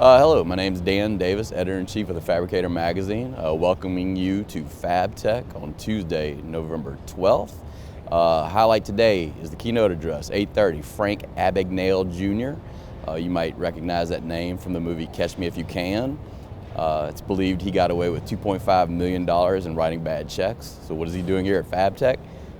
Hello, my name is Dan Davis, Editor-in-Chief of the Fabricator magazine, welcoming you to FABTECH on Tuesday, November 12th. Highlight today is the keynote address, 8:30, Frank Abagnale Jr. You might recognize that name from the movie Catch Me If You Can. It's believed he got away with $2.5 million in writing bad checks. So what is he doing here at FABTECH?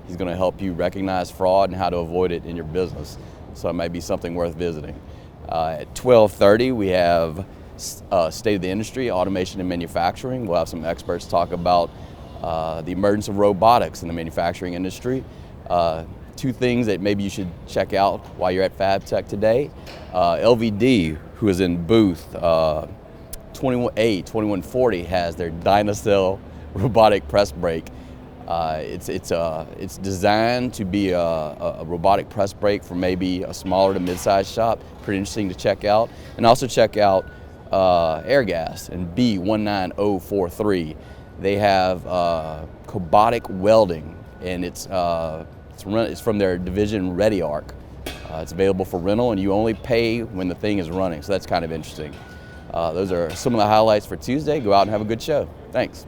He's going to help you recognize fraud and how to avoid it in your business. So it might be something worth visiting. At 12:30, we have State of the Industry, Automation and Manufacturing. We'll have some experts talk about the emergence of robotics in the manufacturing industry. Two things that maybe you should check out while you're at FABTECH today. LVD, who is in booth 2140, has their Dynacell robotic press brake. It's designed to be a robotic press brake for maybe a smaller to mid-sized shop. Pretty interesting to check out. And also check out Airgas and B19043. They have robotic welding, and it's from their division ReadyArc. It's available for rental, and you only pay when the thing is running, so that's kind of interesting. Those are some of the highlights for Tuesday. Go out and have a good show. Thanks.